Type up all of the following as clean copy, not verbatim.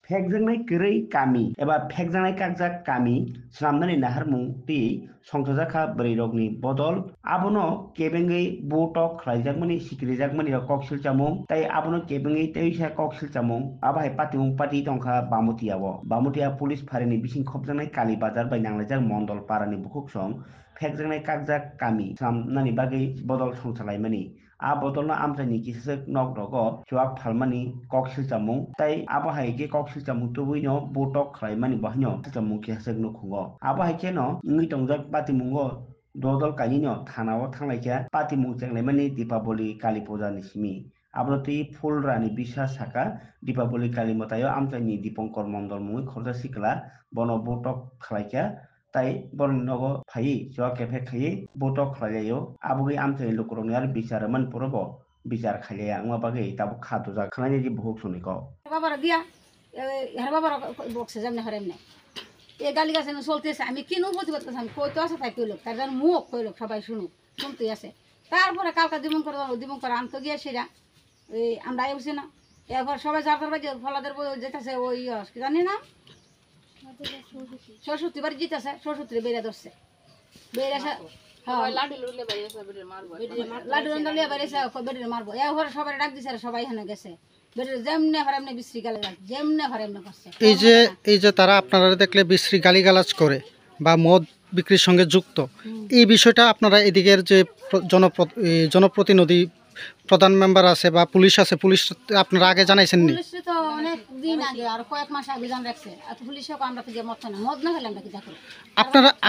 फेकजांनाय गोरै कामि एबा फेकजांनाय काकजाक कामि स्लामनानै नाहारमुं ति संथजाखा बरैरगनि बदल आबनो केबेङै बटक खालायजाकमनि सिकिरिजाकमनि ककसिल चामुं ताई आबनो केबेङै तैसा ककसिल चामुं आबाहाय पातिमुं पाति तंखा बामुतिया पुलिस फारिनि बिसिं खबजांनाय काली बाजार बाय नांलायजाक मण्डल पारानि बुकुक सं फेकजांनाय काकजाक कामि स्लामनानै बागै बदल संसालायमानि आ बदलनो आमसायनि किसक नक रग चुआक फालमानि ककसिल चामुं ताई आबाहाय के ककसिल चामुं तुबुइनो बटक खालायमानि बहायनो चामुं किसक नुखुंगो आबाहाय केनो ngै तंजाक पातिमुंगो ददल कानिनो थानाव थांलायखा पातिमुं चेंलायमानि दीपावली काली पूजा निसिमी आब्रती फुलरानी बिसा साका दीपावली काली मतायो आमसायनि दीपंकर मंडल मुङै खरजा सिकला बनो बटक खालायखा ताई बरनगो फायि जवा केफे खायि बटक खालायो आबुगै आमसायनि लुकुरनि आरो बिचार मन पुरबो बिचार खालाया अंगा बागै ताबो खादो जा खानायनि दि बहुत सुनिको बाबारा दिया हर बाबारा बक्स जमने हरेमने ये गाली गाছে চলতেছে আমি কিনো প্রতিবাদ করছি আমি কইতো আছে তাই কইলো তার জন্য মুখ কইলো সবাই শুনতেই আছে তারপরে কালকা দিমন করে আনতো গিয়ে সেরা এই আমরা আইছি না এবার সবাই যার বাড়ি ফলাদের যেতেছে ওই কি জানি না সরস্বতী বাড়ি যেতেছে সরস্বতী বেড়ে ধরছে বেড়ে লাডু লিয়ে বেড়েছে বেড়ে মারবো এবার সবাই ডাক দিছে সবাই এখানে গেছে এই যে তারা আপনারা দেখলে বিশ্রী গালিগালাজ করে বা মদ বিক্রির সঙ্গে যুক্ত এই বিষয়টা আপনারা এদিকের যে জনপ্রতিনিধি প্রধান মেম্বার আছে বা পুলিশ আছে পুলিশ আপনারা আগে জানাইছেন নি?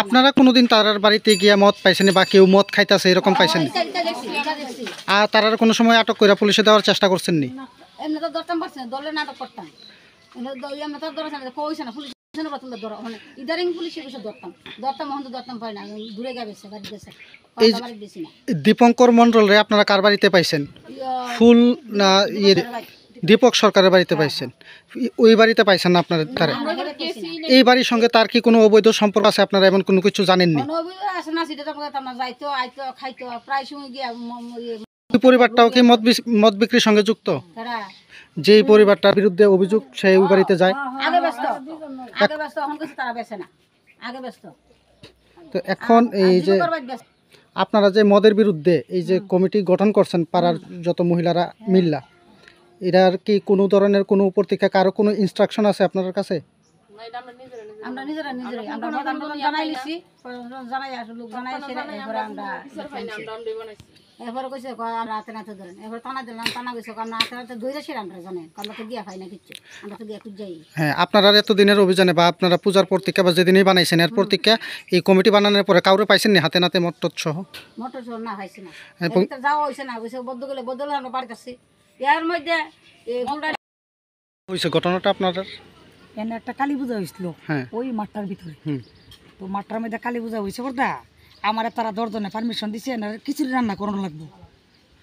আপনারা কোনোদিন তারার বাড়িতে গিয়ে মদ পাইছেন বা কেউ মদ খাইতেছে এরকম পাইছেন? আর তারার কোনো সময় আটক করে পুলিশে দেওয়ার চেষ্টা করছেন নি? এমনি তো ধরতাম পারছি না দলে নাটক করতাম এমনি তো ধরা কইছে না পুলিশ ধরা মানে ইদারিং পুলিশে বসে ধরতাম এখন তো ধরতাম পাই না দূরে গেছে বাড়ি গেছে দীপঙ্কর মন্ডল রে আপনারা কার বাড়িতে পাইছেন? ফুল না দীপক সরকারের বাড়িতে পাইছেন? ওই বাড়িতে পাইছেন না আপনারা? তারা এই বাড়ির সঙ্গে তার কি কোনো অবৈধ সম্পর্ক আছে আপনারা এমন কোনো কিছু জানেননি? ওই পরিবারটাও কি মদ বিক্রির সঙ্গে যুক্ত? যে পরিবারটার বিরুদ্ধে অভিযোগ সেই ওই বাড়িতে যায়। তো এখন এই যে আপনারা যে মদের বিরুদ্ধে এই যে কমিটি গঠন করছেন পাড়ার যত মহিলারা মিল্লা, এটার কি কোনো ধরনের কোনো উপর থেকে কারো কোনো ইনস্ট্রাকশন আছে আপনাদের কাছে? আমরা নিজেরা আমরা জানাইছি জানাই লোক জানাই সেরা এবারে আমরা এবারে কইছে রাতে নাতে ধরেন এবারে টানা দিলাম টানা কইছে আমরা রাতে ধইরা সেরা আমরা জানেন আমরা তো গিয়া পাই না কিছু আমরা তো গিয়া খুঁজ যাই। হ্যাঁ, আপনারা এত দিনের অভিযানে বা আপনারা পূজার প্রতীক্ষা বা যেদিনই বানাইছেন এর প্রতীক্ষা এই কমিটি বানানোর পরে কাউরে পাইছেন নি হাতে নাতে মটর সহ? মটর সহ না পাইছি না, যাওয়া হয়েছে না কইছে বদ্ধ গেলে বদলে আমরা বাড়ি কাছে এর মধ্যে হয়েছে ঘটনাটা আপনাদের এনে একটা কালী পূজা হয়েছিল ওই মাঠটার ভিতরে। তো মাঠটার মধ্যে কালী পূজা হয়েছে বলতা আমার তারা দশজনে পারমিশন দিছে খিচুড়ি রান্না করানো লাগবো।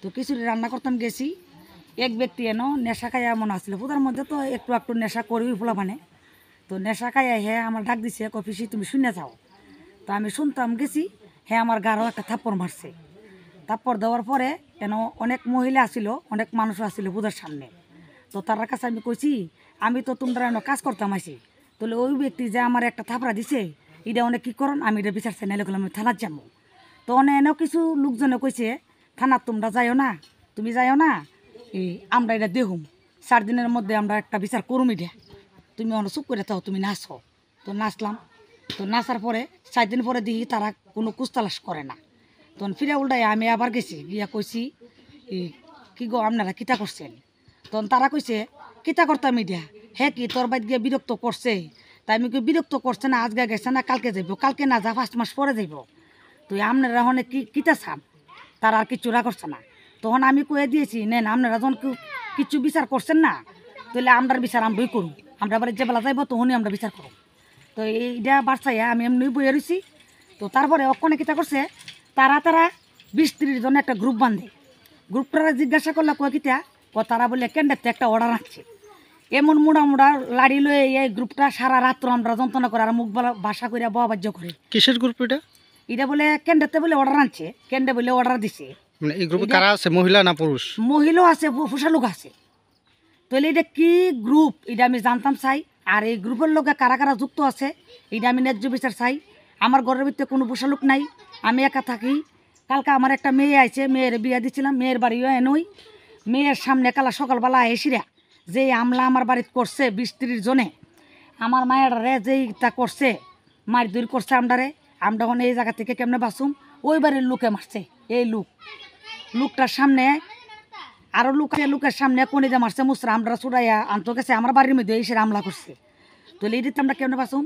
তো খিচুড়ি রান্না করতাম গেছি, এক ব্যক্তি এনো নেশা খাইয়া মনে আসছিল পূজার মধ্যে তো একটু নেশা করবি ফোলা মানে। তো নেশা খাইয়া হ্যাঁ আমার ডাক দিছে কফিসি তুমি শুনে যাও। তো আমি শুনতাম গেছি হ্যাঁ আমার গারও একটা থাপ্পড় মারছে। থাপ্পড় দেওয়ার পরে কেন অনেক মহিলা আসছিল অনেক মানুষ আসছিল পূজার সামনে। তো তার কাছে আমি কইছি আমি তো তোমরা কাজ করতাম আসি, তাহলে ওই ব্যক্তি যে আমার একটা থাপড়া দিছে এটা অনেক কী করুন আমি এটা বিচার চাই নাইলে আমি থানার যাবো। তো এনেও কিছু লোকজনে কইছে থানার তোমরা যাইও না, তুমি যাইও না, এই আমরা এটা দেখুম 4 দিনের মধ্যে আমরা একটা বিচার করুম, এটা তুমি অনেক চুপ করে থাও, তুমি নাচো। তো নাচলাম, তো নাচার পরে 4 দিন পরে দেখি তারা কোনো কুস্তালাস করে না। তখন ফিরে উল্টাই আমি আবার গেছি গিয়া কইছি কি গো আপনারা কিতা করছেন? তখন তারা কইছে কিতা করতাম এটা হ্যাঁ কি তোর বাইত গিয়ে বিরক্ত করছে? তাই আমি বিরক্ত করছে না, আজকে গেছে না কালকে যাইব, কালকে না যা 5 মাস পরে যাইব। তুই আপনারা হনে কিতা চান? তারা আর কিছু করছে না। তখন আমি কয়ে দিয়েছি নেন আপনারা যখন কিছু বিচার করছেন না তাহলে আমরার বিচার আমরাই করুন, আমরা বাড়ি যে বেলা যাইব তখনই আমরা বিচার করুন। তো এইটা বাচ্চাইয়া আমি এমনি বইয়ে রয়েছি। তো তারপরে অক্ষণে কিতা করছে তারা 20-30 জন একটা গ্রুপ বাঁধে। গ্রুপটা জিজ্ঞাসা করলে কয়ে কিতা তারা বলে কেন্দ্রতে একটা অর্ডার আছে এমন মোড়া লাড়ি লয়ে এই গ্রুপটা সারা রাত্র আমরা যন্ত্রণা করে আর মুখ ভাষা করে বাহ্য করে। কিসের গ্রুপ এটা? এটা বলে কেন্দ্রতে বলে অর্ডার আনছে, কেন্দ্রে বলে অর্ডার দিছে। মানে এই গ্রুপে কারা আছে, মহিলা না পুরুষ? মহিলাও আছে পুরুষ লোক আছে। তো তাহলে এটা কি গ্রুপ এটা আমি জানতাম চাই। আর এই গ্রুপের লোকে কারা কারা যুক্ত আছে এটা আমি ন্যায্য বিচার চাই। আমার ঘরের ভিতরে কোনো পোষা লোক নাই, আমি একা থাকি। কালকে আমার একটা মেয়ে আইছে, মেয়ের বিয়ে দিচ্ছিলাম, মেয়ের বাড়িও এনই। মেয়ের সামনে কালা সকালবেলা এসিরা যে আমলা আমার বাড়িতে করছে 20-30 জনে, আমার মায়েরারে যেই তা করছে মার দূর করছে আমরারে। আমরা এখন এই জায়গা থেকে কেমনে বাঁচুম? ওই বাড়ির লোকে মারছে। এই লোকটার সামনে আরো লোকের সামনে কনিদা মারছে মুসরা, আমরা চুড়াইয়া আনতে গেছে আমার বাড়ির মধ্যে এসে হামলা করছে। তো এই দিতে আমরা কেমনে বাঁচুম?